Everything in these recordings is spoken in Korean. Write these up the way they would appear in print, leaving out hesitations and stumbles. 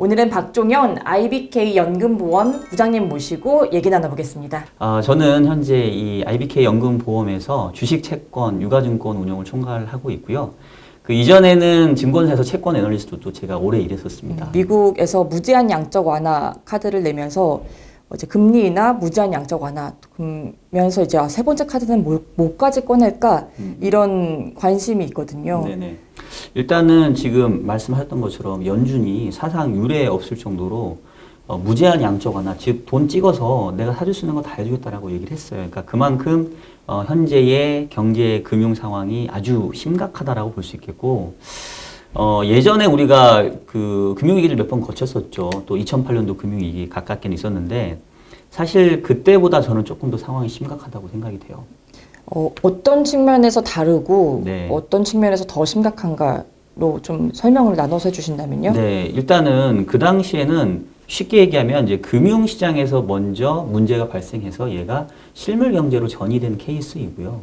오늘은 박종현 IBK 연금보험 부장님 모시고 얘기 나눠보겠습니다. 저는 현재 이 IBK 연금보험에서 주식 채권, 유가증권 운용을 총괄하고 있고요. 그 이전에는 증권사에서 채권 애널리스트도 제가 오래 일했었습니다. 미국에서 무제한 양적 완화 카드를 내면서 이제 금리나 무제한 양적 완화 그러면서 이제 세 번째 카드는 뭐까지 꺼낼까 이런 관심이 있거든요. 네네. 일단은 지금 말씀하셨던 것처럼 연준이 사상 유례 없을 정도로 무제한 양적 완화, 즉 돈 찍어서 내가 사줄 수 있는 거 다 해주겠다라고 얘기를 했어요. 그러니까 그만큼 현재의 경제 금융 상황이 아주 심각하다라고 볼 수 있겠고, 예전에 우리가 그 금융위기를 몇 번 거쳤었죠. 또 2008년도 금융위기 가깝게는 있었는데 사실 그때보다 저는 조금 더 상황이 심각하다고 생각이 돼요. 어떤 측면에서 다르고 네. 어떤 측면에서 더 심각한가로 좀 설명을 나눠서 해주신다면요? 네, 일단은 그 당시에는 쉽게 얘기하면 이제 금융시장에서 먼저 문제가 발생해서 얘가 실물 경제로 전이된 케이스이고요.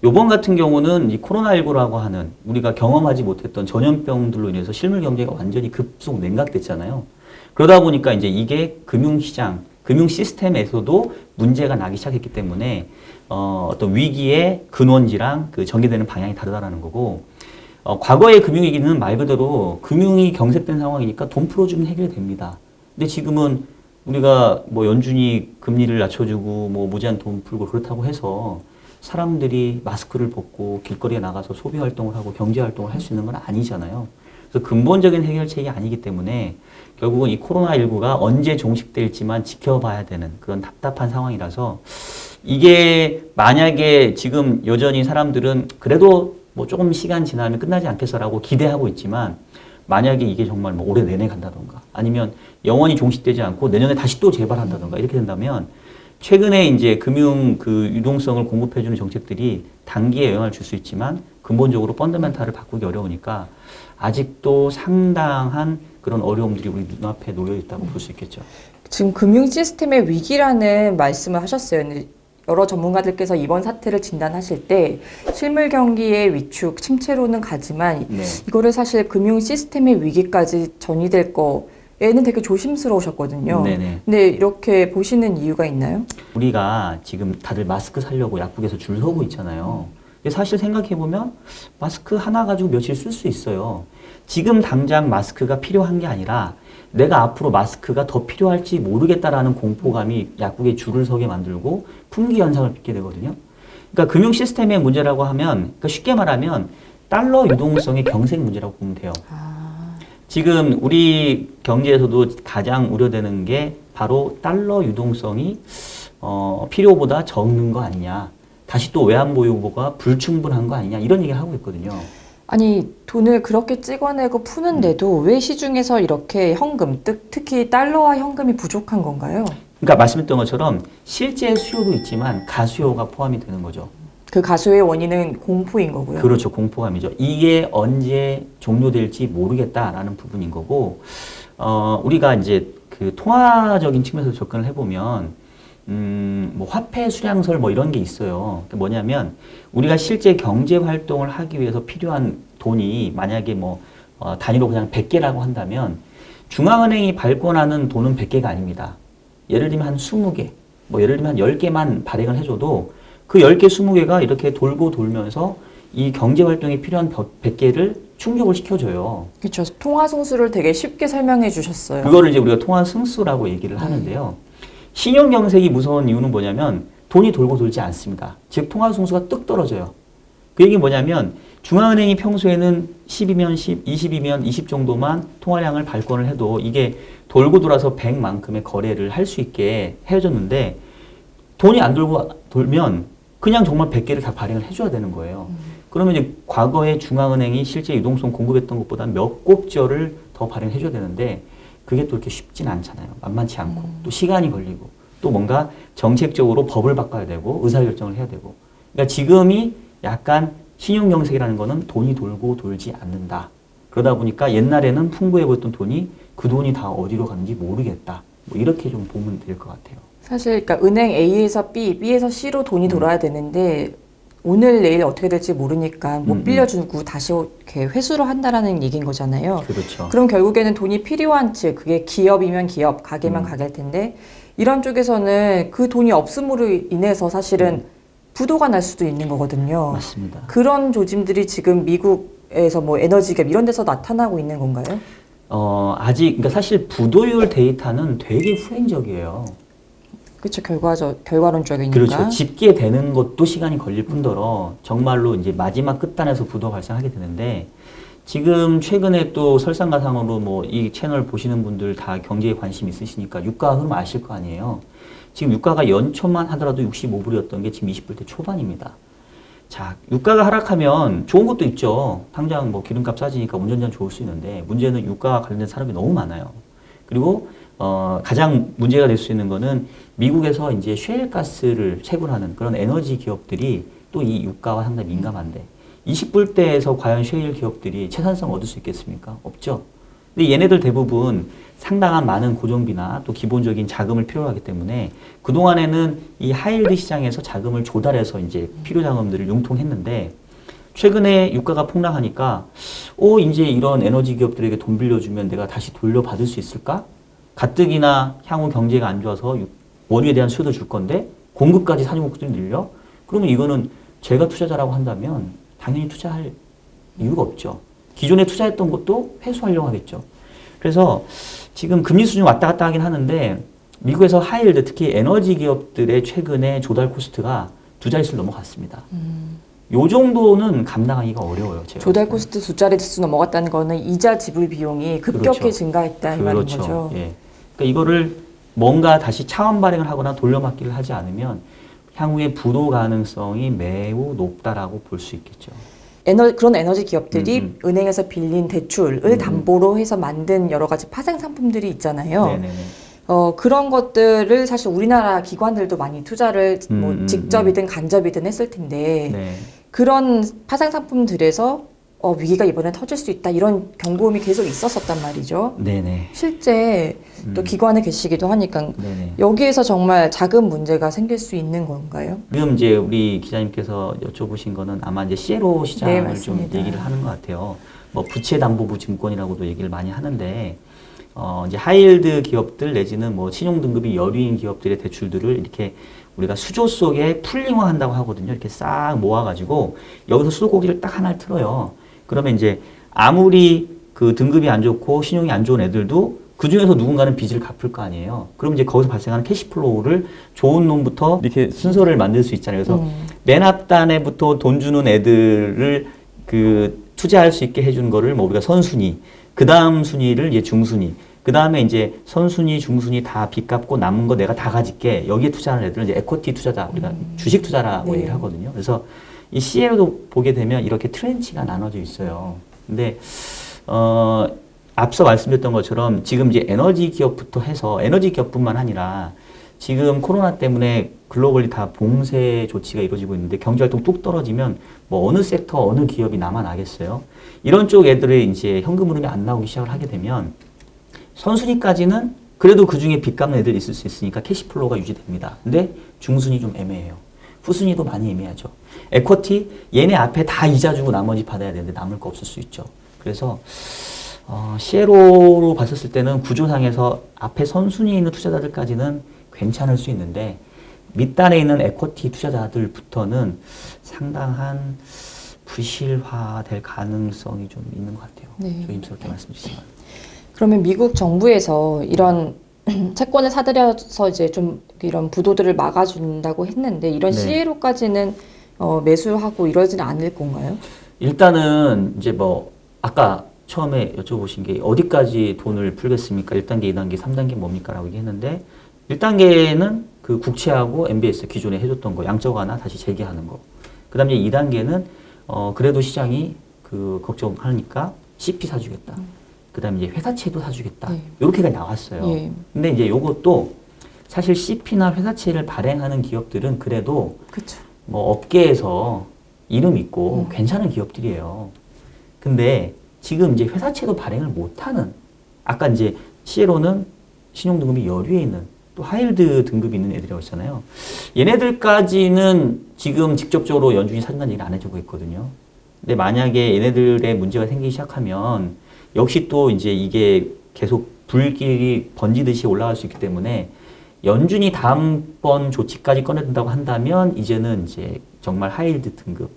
요번 같은 경우는 이 코로나19라고 하는 우리가 경험하지 못했던 전염병들로 인해서 실물 경제가 완전히 급속 냉각됐잖아요. 그러다 보니까 이제 이게 금융시장, 금융 시스템에서도 문제가 나기 시작했기 때문에 어떤 위기의 근원지랑 그 전개되는 방향이 다르다라는 거고, 과거의 금융위기는 말 그대로 금융이 경색된 상황이니까 돈 풀어주면 해결됩니다. 근데 지금은 우리가 뭐 연준이 금리를 낮춰주고 뭐 무제한 돈 풀고 그렇다고 해서 사람들이 마스크를 벗고 길거리에 나가서 소비 활동을 하고 경제 활동을 할 수 있는 건 아니잖아요. 그래서 근본적인 해결책이 아니기 때문에 결국은 이 코로나19가 언제 종식될지만 지켜봐야 되는 그런 답답한 상황이라서, 이게 만약에 지금 여전히 사람들은 그래도 뭐 조금 시간 지나면 끝나지 않겠어라고 기대하고 있지만, 만약에 이게 정말 뭐 올해 내내 간다던가 아니면 영원히 종식되지 않고 내년에 다시 또 재발한다던가 이렇게 된다면 최근에 이제 금융 그 유동성을 공급해주는 정책들이 단기에 영향을 줄 수 있지만 근본적으로 펀더멘탈을 바꾸기 어려우니까 아직도 상당한 그런 어려움들이 우리 눈앞에 놓여 있다고 볼 수 있겠죠. 지금 금융 시스템의 위기라는 말씀을 하셨어요. 근데 여러 전문가들께서 이번 사태를 진단하실 때 실물 경기의 위축, 침체로는 가지만 네. 이거를 사실 금융 시스템의 위기까지 전이될 거에는 되게 조심스러우셨거든요. 네네. 근데 이렇게 보시는 이유가 있나요? 우리가 지금 다들 마스크 사려고 약국에서 줄 서고 있잖아요. 근데 사실 생각해보면 마스크 하나 가지고 며칠 쓸 수 있어요. 지금 당장 마스크가 필요한 게 아니라 내가 앞으로 마스크가 더 필요할지 모르겠다라는 공포감이 약국에 줄을 서게 만들고 품귀 현상을 빚게 되거든요. 그러니까 금융 시스템의 문제라고 하면, 그러니까 쉽게 말하면 달러 유동성의 경색 문제라고 보면 돼요. 지금 우리 경제에서도 가장 우려되는 게 바로 달러 유동성이 필요보다 적는 거 아니냐, 다시 또 외환보유고가 불충분한 거 아니냐, 이런 얘기를 하고 있거든요. 아니, 돈을 그렇게 찍어내고 푸는데도 왜 시중에서 이렇게 현금, 특히 달러와 현금이 부족한 건가요? 그러니까 말씀했던 것처럼 실제 수요도 있지만 가수요가 포함이 되는 거죠. 그 가수의 원인은 공포인 거고요. 그렇죠. 공포감이죠. 이게 언제 종료될지 모르겠다라는 부분인 거고, 우리가 이제 그 통화적인 측면에서 접근을 해보면, 뭐 화폐 수량설 뭐 이런 게 있어요. 그게 뭐냐면 우리가 실제 경제 활동을 하기 위해서 필요한 돈이 만약에 뭐 단위로 그냥 100개라고 한다면 중앙은행이 발권하는 돈은 100개가 아닙니다. 예를 들면 한 20개, 뭐 예를 들면 한 10개만 발행을 해줘도 그 10개, 20개가 이렇게 돌고 돌면서 이 경제 활동에 필요한 100개를 충족을 시켜줘요. 그렇죠. 통화 승수를 되게 쉽게 설명해 주셨어요. 그거를 이제 우리가 통화 승수라고 얘기를 하는데요. 신용 경색이 무서운 이유는 뭐냐면 돈이 돌고 돌지 않습니다. 즉 통화 승수가 뚝 떨어져요. 그 얘기는 뭐냐면 중앙은행이 평소에는 10이면 10, 20이면 20 정도만 통화량을 발권을 해도 이게 돌고 돌아서 100만큼의 거래를 할 수 있게 해줬는데, 돈이 안 돌고 돌면 그냥 정말 100개를 다 발행을 해줘야 되는 거예요. 그러면 이제 과거에 중앙은행이 실제 유동성 공급했던 것보다 몇 꼭지를 더 발행해줘야 되는데 그게 또 이렇게 쉽진 않잖아요. 만만치 않고 또 시간이 걸리고 또 뭔가 정책적으로 법을 바꿔야 되고 의사결정을 해야 되고, 그러니까 지금이 약간 신용경색이라는 거는 돈이 돌고 돌지 않는다. 그러다 보니까 옛날에는 풍부해 보였던 돈이 그 돈이 다 어디로 가는지 모르겠다. 뭐 이렇게 좀 보면 될 것 같아요. 사실 그러니까 은행 A에서 B, B에서 C로 돈이 돌아야 되는데 오늘 내일 어떻게 될지 모르니까 못 음. 빌려주고 다시 이렇게 회수를 한다라는 얘기인 거잖아요. 그렇죠. 그럼 결국에는 돈이 필요한 측, 그게 기업이면 기업, 가게면 음. 가게일 텐데 이런 쪽에서는 그 돈이 없음으로 인해서 사실은 부도가 날 수도 있는 거거든요. 맞습니다. 그런 조짐들이 지금 미국에서 뭐 에너지 기업 이런 데서 나타나고 있는 건가요? 아직, 그러니까 사실 부도율 데이터는 되게 후행적이에요. 그렇죠. 결과론적이니까. 그렇죠. 집계되는 것도 시간이 걸릴 뿐더러 정말로 이제 마지막 끝단에서 부도가 발생하게 되는데 지금 최근에 또 설상가상으로 뭐 이 채널 보시는 분들 다 경제에 관심 있으시니까 유가 흐름 아실 거 아니에요. 지금 유가가 연초만 하더라도 65불이었던 게 지금 20불대 초반입니다. 자, 유가가 하락하면 좋은 것도 있죠. 당장 뭐 기름값 싸지니까 운전자 좋을 수 있는데 문제는 유가와 관련된 산업이 너무 많아요. 그리고 가장 문제가 될 수 있는 거는 미국에서 이제 셰일가스를 채굴하는 그런 에너지 기업들이 또 이 유가와 상당히 민감한데 20불대에서 과연 셰일 기업들이 채산성 얻을 수 있겠습니까? 없죠. 근데 얘네들 대부분 상당한 많은 고정비나 또 기본적인 자금을 필요로 하기 때문에 그동안에는 이 하이힐드 시장에서 자금을 조달해서 이제 필요 자금들을 융통했는데 최근에 유가가 폭락하니까 이제 이런 에너지 기업들에게 돈 빌려주면 내가 다시 돌려받을 수 있을까? 가뜩이나 향후 경제가 안 좋아서 원유에 대한 수요도 줄 건데 공급까지 산유국들이 늘려? 그러면 이거는 제가 투자자라고 한다면 당연히 투자할 이유가 없죠. 기존에 투자했던 것도 회수하려고 하겠죠. 그래서 지금 금리 수준 왔다 갔다 하긴 하는데 미국에서 하이힐드 특히 에너지 기업들의 최근에 조달 코스트가 두 자릿수를 넘어갔습니다. 요 정도는 감당하기가 어려워요. 제가 조달 봤을 코스트 두 자릿수 넘어갔다는 거는 이자 지불 비용이 급격히 그렇죠. 증가했다 이 때는. 말인 그렇죠. 거죠. 예. 그러니까 이거를 뭔가 다시 차원 발행을 하거나 돌려막기를 하지 않으면 향후에 부도 가능성이 매우 높다라고 볼 수 있겠죠. 그런 에너지 기업들이 은행에서 빌린 대출을 담보로 해서 만든 여러 가지 파생 상품들이 있잖아요. 네네네. 그런 것들을 사실 우리나라 기관들도 많이 투자를 뭐 직접이든 간접이든 했을 텐데 네. 그런 파생 상품들에서 위기가 이번에 터질 수 있다 이런 경고음이 계속 있었었단 말이죠. 네네. 실제 또 기관에 계시기도 하니까 네네. 여기에서 정말 자금 문제가 생길 수 있는 건가요? 지금 이제 우리 기자님께서 여쭤보신 거는 아마 이제 CLO 시장을 네, 좀 맞습니다. 얘기를 하는 것 같아요. 뭐 부채담보부 증권이라고도 얘기를 많이 하는데 이제 하이힐드 기업들 내지는 뭐 신용등급이 여류인 기업들의 대출들을 이렇게 우리가 수조 속에 풀링화한다고 하거든요. 이렇게 싹 모아가지고 여기서 수도꼭지를 딱 하나를 틀어요. 그러면 이제 아무리 그 등급이 안 좋고 신용이 안 좋은 애들도 그 중에서 누군가는 빚을 갚을 거 아니에요. 그럼 이제 거기서 발생하는 캐시플로우를 좋은 놈부터 이렇게 순서를 만들 수 있잖아요. 그래서 맨 앞단에부터 돈 주는 애들을 그 투자할 수 있게 해주는 거를 뭐 우리가 선순위, 그 다음 순위를 이제 중순위, 그 다음에 이제 선순위, 중순위 다 빚 갚고 남은 거 내가 다 가질게. 여기에 투자하는 애들은 이제 에쿼티 투자자, 우리가 주식 투자라고 네. 얘기를 하거든요. 그래서 이 CL도 보게 되면 이렇게 트렌치가 나눠져 있어요. 근데 앞서 말씀드렸던 것처럼 지금 이제 에너지 기업부터 해서 에너지 기업뿐만 아니라 지금 코로나 때문에 글로벌리 다 봉쇄 조치가 이루어지고 있는데 경제활동 뚝 떨어지면 뭐 어느 섹터, 어느 기업이 남아나겠어요? 이런 쪽 애들이 이제 현금 흐름이 안 나오기 시작을 하게 되면 선순위까지는 그래도 그 중에 빚 갚는 애들이 있을 수 있으니까 캐시플로우가 유지됩니다. 근데 중순위 좀 애매해요. 후순위도 많이 애매하죠. 에쿼티, 얘네 앞에 다 이자 주고 나머지 받아야 되는데 남을 거 없을 수 있죠. 그래서 CLO로 봤었을 때는 구조상에서 앞에 선순위에 있는 투자자들까지는 괜찮을 수 있는데 밑단에 있는 에쿼티 투자자들부터는 상당한 부실화될 가능성이 좀 있는 것 같아요. 네. 조심스럽게 말씀드리지만. 그러면 미국 정부에서 이런 채권을 사들여서 이제 좀 이런 부도들을 막아준다고 했는데 이런 네. CLO까지는 매수하고 이러지는 않을 건가요? 일단은 이제 뭐 아까 처음에 여쭤보신 게 어디까지 돈을 풀겠습니까? 1단계, 2단계, 3단계 뭡니까? 라고 얘기했는데 1단계는 그 국채하고 MBS 기존에 해줬던 거 양적 완화 다시 재개하는 거. 그 다음에 2단계는 그래도 시장이 그 걱정하니까 CP 사주겠다. 그 다음에 이제 회사채도 사주겠다. 네. 이렇게가 나왔어요. 예. 근데 이제 요것도 사실 CP나 회사채를 발행하는 기업들은 그래도 그렇죠. 뭐 업계에서 이름 있고 괜찮은 기업들이에요. 근데 지금 이제 회사채도 발행을 못하는 아까 이제 CLO는 신용등급이 여류에 있는 또 하이힐드 등급이 있는 애들이라고 했잖아요. 얘네들까지는 지금 직접적으로 연준이 사준다는 얘기를 안 해주고 있거든요. 근데 만약에 얘네들의 문제가 생기기 시작하면 역시 또 이제 이게 계속 불길이 번지듯이 올라갈 수 있기 때문에 연준이 다음번 조치까지 꺼내든다고 한다면 이제는 이제 정말 하이힐드 등급,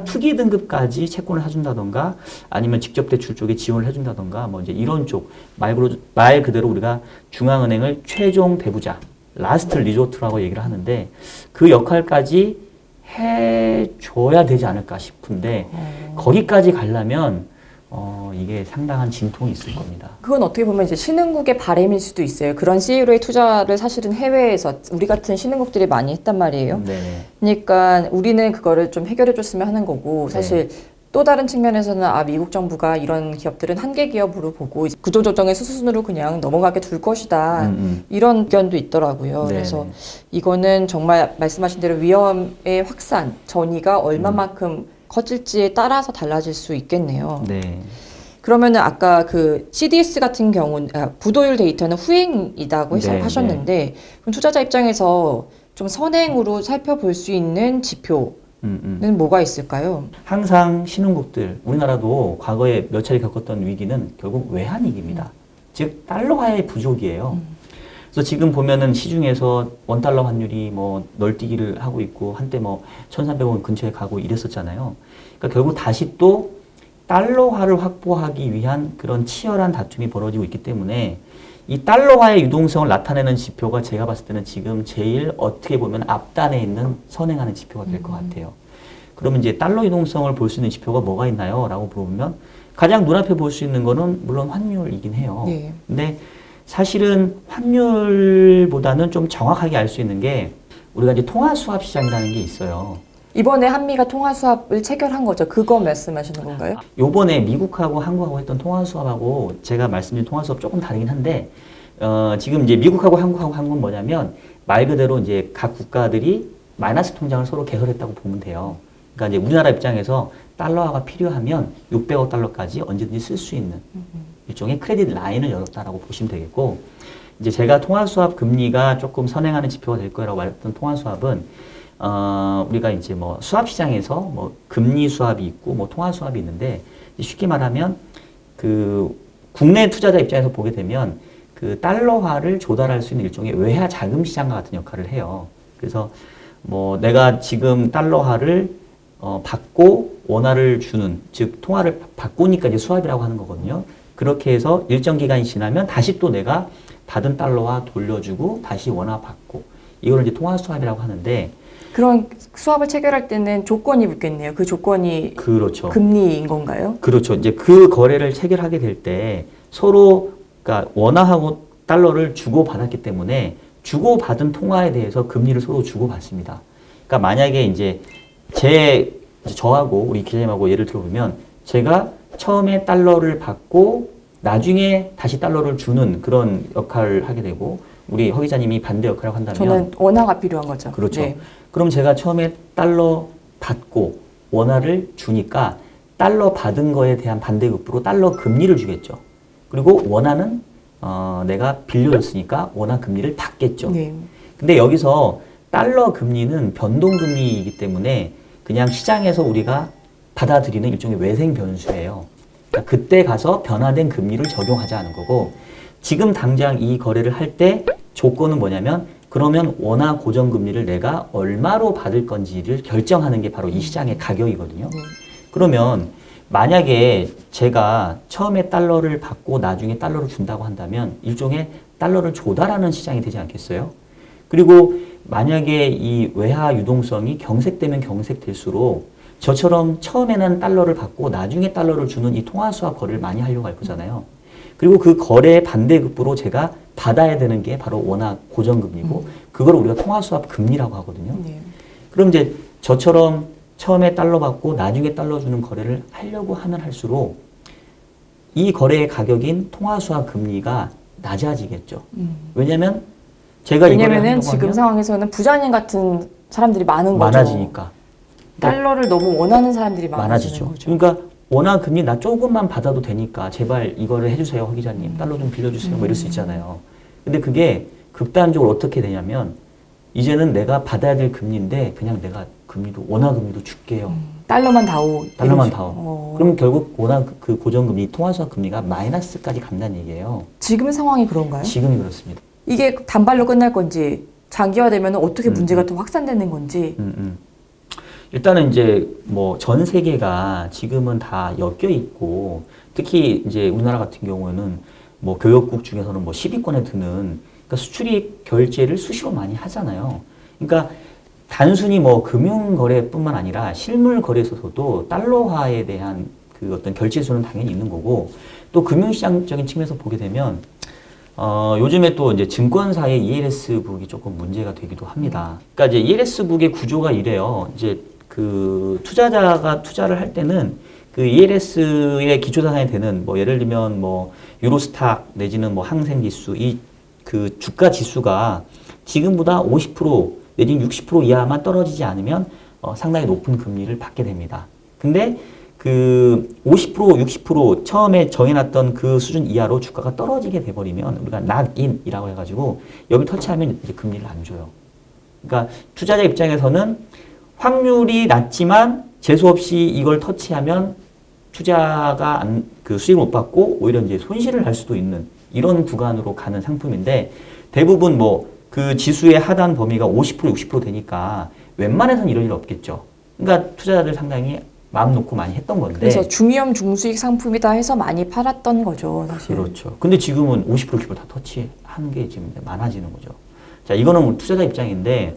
투기 등급까지 채권을 사준다던가 아니면 직접 대출 쪽에 지원을 해준다던가 뭐 이제 이런 쪽 말 그대로 우리가 중앙은행을 최종 대부자, 라스트 리조트라고 얘기를 하는데 그 역할까지 해줘야 되지 않을까 싶은데 거기까지 가려면 이게 상당한 진통이 있을 겁니다. 그건 어떻게 보면 이제 신흥국의 바람일 수도 있어요. 그런 CU로의 투자를 사실은 해외에서 우리 같은 신흥국들이 많이 했단 말이에요. 네. 그러니까 우리는 그거를 좀 해결해 줬으면 하는 거고 사실 또 다른 측면에서는 미국 정부가 이런 기업들은 한계 기업으로 보고 이제 구조조정의 수순으로 그냥 넘어가게 둘 것이다. 이런 의견도 있더라고요. 네. 그래서 이거는 정말 말씀하신 대로 위험의 확산, 전이가 얼마만큼 커질지에 따라서 달라질 수 있겠네요. 네. 그러면은 아까 그 CDS 같은 경우는 부도율 데이터는 후행이라고 네, 하셨는데 그럼 투자자 입장에서 좀 선행으로 살펴볼 수 있는 지표는 뭐가 있을까요? 항상 신흥국들, 우리나라도 과거에 몇 차례 겪었던 위기는 결국 외환 위기입니다. 즉 달러화의 부족이에요. 그래서 지금 보면은 시중에서 원달러 환율이 뭐 널뛰기를 하고 있고 한때 뭐 1,300원 근처에 가고 이랬었잖아요. 그러니까 결국 다시 또 달러화를 확보하기 위한 그런 치열한 다툼이 벌어지고 있기 때문에 이 달러화의 유동성을 나타내는 지표가 제가 봤을 때는 지금 제일 어떻게 보면 앞단에 있는 선행하는 지표가 될 것 같아요. 그러면 이제 달러 유동성을 볼 수 있는 지표가 뭐가 있나요? 라고 물어보면 가장 눈앞에 볼 수 있는 거는 물론 환율이긴 해요. 네. 근데 사실은 환율보다는 좀 정확하게 알 수 있는 게 우리가 이제 통화수합 시장이라는 게 있어요. 이번에 한미가 통화 수합을 체결한 거죠. 그거 말씀하시는 건가요? 요번에 미국하고 한국하고 했던 통화수합하고 제가 말씀드린 통화수합 조금 다르긴 한데 지금 이제 미국하고 한국하고 한 건 뭐냐면 말 그대로 이제 각 국가들이 마이너스 통장을 서로 개설했다고 보면 돼요. 그러니까 이제 우리나라 입장에서 달러화가 필요하면 600억 달러까지 언제든지 쓸 수 있는 일종의 크레딧 라인을 열었다라고 보시면 되겠고 이제 제가 통화수합 금리가 조금 선행하는 지표가 될 거라고 말했던 통화수합은 우리가 이제 뭐 수합 시장에서 뭐 금리 수합이 있고 뭐 통화 수합이 있는데 쉽게 말하면 그 국내 투자자 입장에서 보게 되면 그 달러화를 조달할 수 있는 일종의 외화 자금 시장과 같은 역할을 해요. 그래서 뭐 내가 지금 달러화를 받고 원화를 주는 즉 통화를 바꾸니까 이제 수합이라고 하는 거거든요. 그렇게 해서 일정 기간이 지나면 다시 또 내가 받은 달러화 돌려주고 다시 원화 받고 이거를 이제 통화 수합이라고 하는데 그런 수합을 체결할 때는 조건이 붙겠네요. 그 조건이 그렇죠. 금리인 건가요? 그렇죠. 이제 그 거래를 체결하게 될 때 서로 그러니까 원화하고 달러를 주고 받았기 때문에 주고 받은 통화에 대해서 금리를 서로 주고 받습니다. 그러니까 만약에 이제 저하고 우리 기자님하고 예를 들어보면 제가 처음에 달러를 받고 나중에 다시 달러를 주는 그런 역할을 하게 되고 우리 허 기자님이 반대 역할을 한다면 저는 원화가 필요한 거죠. 그렇죠. 네. 그럼 제가 처음에 달러 받고 원화를 주니까 달러 받은 거에 대한 반대급부로 달러 금리를 주겠죠. 그리고 원화는 내가 빌려줬으니까 원화 금리를 받겠죠. 네. 근데 여기서 달러 금리는 변동금리이기 때문에 그냥 시장에서 우리가 받아들이는 일종의 외생 변수예요. 그러니까 그때 가서 변화된 금리를 적용하자는 거고 지금 당장 이 거래를 할 때 조건은 뭐냐면 그러면 원화 고정금리를 내가 얼마로 받을 건지를 결정하는 게 바로 이 시장의 가격이거든요. 그러면 만약에 제가 처음에 달러를 받고 나중에 달러를 준다고 한다면 일종의 달러를 조달하는 시장이 되지 않겠어요? 그리고 만약에 이 외화 유동성이 경색되면 경색될수록 저처럼 처음에는 달러를 받고 나중에 달러를 주는 이 통화수합 거래를 많이 하려고 할 거잖아요. 그리고 그 거래의 반대급부로 제가 받아야 되는 게 바로 원화 고정금리고 그걸 우리가 통화수합 금리라고 하거든요. 네. 그럼 이제 저처럼 처음에 달러 받고 나중에 달러 주는 거래를 하려고 하면 할수록 이 거래의 가격인 통화수합 금리가 낮아지겠죠. 왜냐면 제가 왜냐면은 지금 상황에서는 부자님 같은 사람들이 많은 거죠. 많아지니까. 달러를 너무 원하는 사람들이 많아지죠. 거죠. 그러니까 원화 금리 나 조금만 받아도 되니까 제발 이거를 해주세요, 허 기자님. 달러 좀 빌려주세요. 뭐 이럴 수 있잖아요. 근데 그게 극단적으로 어떻게 되냐면 이제는 내가 받아야 될 금리인데 그냥 내가 금리도 원화 금리도 줄게요. 달러만 다오. 달러만 이러시- 다오. 그럼 결국 원화 그 고정금리 통화수학 금리가 마이너스까지 간다는 얘기예요. 지금 상황이 그런가요? 지금이 그렇습니다. 이게 단발로 끝날 건지 장기화되면 어떻게 문제가 더 확산되는 건지. 일단은 이제 뭐 전 세계가 지금은 다 엮여 있고 특히 이제 우리나라 같은 경우에는 뭐 교역국 중에서는 뭐 10위권에 드는 그러니까 수출입 결제를 수시로 많이 하잖아요. 그러니까 단순히 뭐 금융 거래뿐만 아니라 실물 거래에 있어서도 달러화에 대한 그 어떤 결제 수는 당연히 있는 거고 또 금융시장적인 측면에서 보게 되면 요즘에 또 이제 증권사의 ELS북이 조금 문제가 되기도 합니다. 그러니까 이제 ELS북의 구조가 이래요. 이제 그 투자자가 투자를 할 때는 그 ELS의 기초자산이 되는 뭐 예를 들면 뭐 유로스탁 내지는 뭐 항생지수 이 그 주가 지수가 지금보다 50% 내지는 60% 이하만 떨어지지 않으면 상당히 높은 금리를 받게 됩니다. 근데 그 50%, 60% 처음에 정해놨던 그 수준 이하로 주가가 떨어지게 돼버리면 우리가 낙인이라고 해가지고 여기 터치하면 이제 금리를 안 줘요. 그러니까 투자자 입장에서는 확률이 낮지만 재수 없이 이걸 터치하면 투자가 그 수익을 못 받고 오히려 이제 손실을 할 수도 있는 이런 구간으로 가는 상품인데 대부분 뭐 그 지수의 하단 범위가 50%, 60% 되니까 웬만해서는 이런 일 없겠죠. 그러니까 투자자들 상당히 마음 놓고 많이 했던 건데. 그래서 중위험 중수익 상품이다 해서 많이 팔았던 거죠, 사실. 그렇죠. 근데 지금은 50%, 60%다 터치하는 게 지금 많아지는 거죠. 자, 이거는 뭐 투자자 입장인데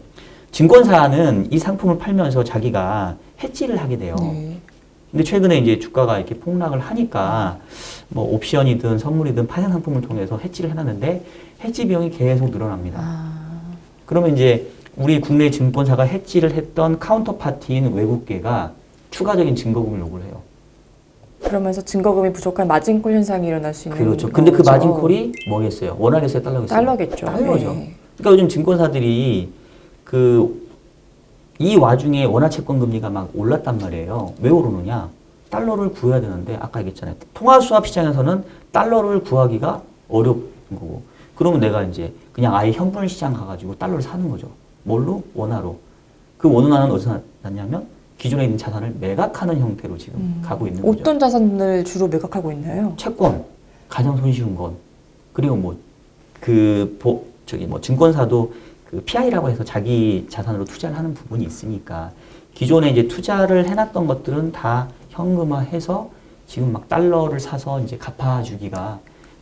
증권사는 이 상품을 팔면서 자기가 해지를 하게 돼요. 네. 근데 최근에 이제 주가가 이렇게 폭락을 하니까 뭐 옵션이든 선물이든 파생 상품을 통해서 해지를 해놨는데 해지 비용이 계속 늘어납니다. 그러면 이제 우리 국내 증권사가 해지를 했던 카운터파티인 외국계가 추가적인 증거금을 요구를 해요. 그러면서 증거금이 부족한 마진콜 현상이 일어날 수 있는 그렇죠. 근데 그 거죠. 마진콜이 뭐겠어요? 원화겠어요? 달러겠어요? 달러겠죠. 달러죠. 네. 그러니까 요즘 증권사들이 이 와중에 원화 채권 금리가 막 올랐단 말이에요. 왜 오르느냐? 달러를 구해야 되는데 아까 얘기했잖아요. 통화 수합 시장에서는 달러를 구하기가 어려운 거고. 그러면 내가 이제 그냥 아예 현물 시장 가가지고 달러를 사는 거죠. 뭘로? 원화로. 그 원화는 어디서 났냐면 기존에 있는 자산을 매각하는 형태로 지금 가고 있는 거죠. 어떤 자산을 주로 매각하고 있나요? 채권, 가장 손쉬운 건. 그리고 증권사도 그 PI라고 해서 자기 자산으로 투자를 하는 부분이 있으니까 기존에 이제 투자를 해놨던 것들은 다 현금화해서 지금 막 달러를 사서 이제 갚아주기가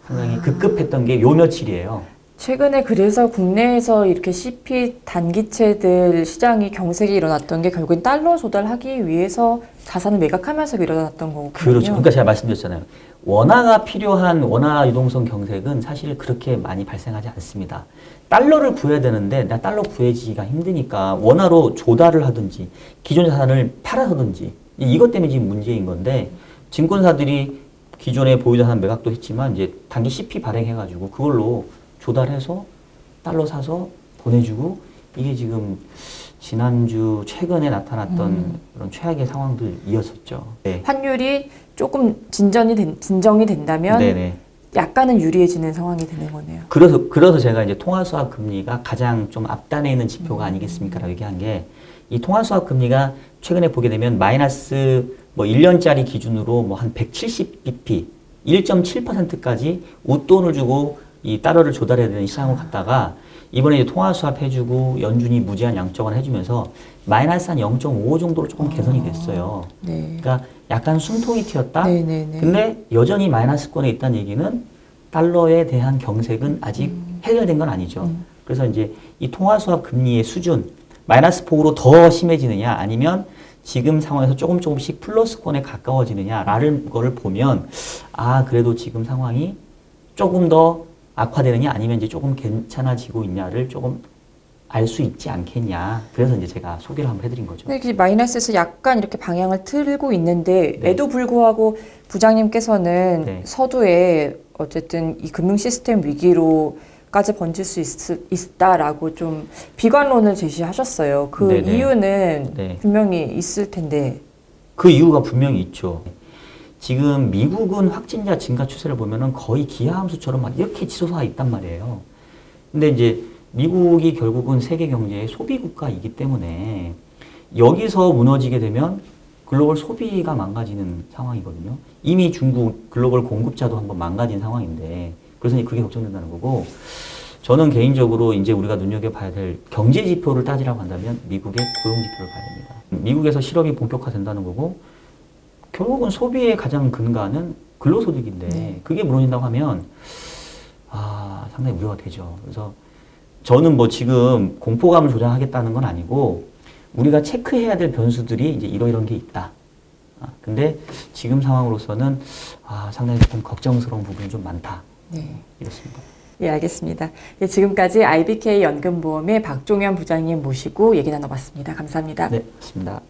상당히 급급했던 게 요 며칠이에요. 최근에 그래서 국내에서 이렇게 CP 단기채들 시장이 경색이 일어났던 게 결국엔 달러 조달하기 위해서 자산을 매각하면서 일어났던 거군요. 그렇죠. 그러니까 제가 말씀드렸잖아요. 원화가 필요한 원화 유동성 경색은 사실 그렇게 많이 발생하지 않습니다. 달러를 구해야 되는데 나 달러 구해지기가 힘드니까 원화로 조달을 하든지 기존 자산을 팔아서든지 이것 때문에 지금 문제인 건데 증권사들이 기존에 보유자산 매각도 했지만 이제 단기 CP 발행해가지고 그걸로 조달해서 달러 사서 보내주고 이게 지금 지난주 최근에 나타났던 그런 최악의 상황들이었었죠. 네. 환율이 조금 진정이 된다면 네네. 약간은 유리해지는 상황이 되는 거네요. 그래서 제가 이제 통화수학 금리가 가장 좀 앞단에 있는 지표가 아니겠습니까라고 얘기한 게 이 통화수학 금리가 최근에 보게 되면 마이너스 뭐 1년짜리 기준으로 뭐 한 170bp, 1.7%까지 웃돈을 주고 이 달러를 조달해야 되는 시장을 갔다가 이번에 이제 통화수합 해주고 연준이 무제한 양적완 해주면서 마이너스 한 0.5 정도로 조금 개선이 됐어요. 네. 그러니까 약간 숨통이 튀었다. 네네네. 근데 여전히 마이너스권에 있다는 얘기는 달러에 대한 경색은 아직 해결된 건 아니죠. 그래서 이제 이 통화수합 금리의 수준 마이너스 폭으로 더 심해지느냐 아니면 지금 상황에서 조금씩 플러스권에 가까워지느냐라는 거를 보면 그래도 지금 상황이 조금 더 악화되느냐 아니면 이제 조금 괜찮아지고 있냐를 조금 알 수 있지 않겠냐. 그래서 이제 제가 소개를 한번 해드린 거죠. 근데 마이너스에서 약간 이렇게 방향을 틀고 있는데 네. 에도 불구하고 부장님께서는 네. 서두에 어쨌든 이 금융 시스템 위기로까지 번질 수 있다라고 좀 비관론을 제시하셨어요. 그 네네. 이유는 네. 분명히 있을 텐데. 그 이유가 분명히 있죠. 지금 미국은 확진자 증가 추세를 보면은 거의 기하함수처럼 막 이렇게 치솟아 있단 말이에요. 근데 이제 미국이 결국은 세계 경제의 소비 국가이기 때문에 여기서 무너지게 되면 글로벌 소비가 망가지는 상황이거든요. 이미 중국 글로벌 공급자도 한번 망가진 상황인데 그래서 그게 걱정된다는 거고 저는 개인적으로 이제 우리가 눈여겨봐야 될 경제 지표를 따지라고 한다면 미국의 고용 지표를 봐야 됩니다. 미국에서 실업이 본격화된다는 거고 결국은 소비의 가장 근간은 근로소득인데 네. 그게 무너진다고 하면 상당히 우려가 되죠. 그래서 저는 뭐 지금 공포감을 조장하겠다는 건 아니고 우리가 체크해야 될 변수들이 이제 이런 게 있다. 근데 지금 상황으로서는 상당히 좀 걱정스러운 부분이 좀 많다. 네. 이렇습니다. 예, 알겠습니다. 예, 지금까지 IBK 연금보험의 박종현 부장님 모시고 얘기 나눠봤습니다. 감사합니다. 네, 맞습니다.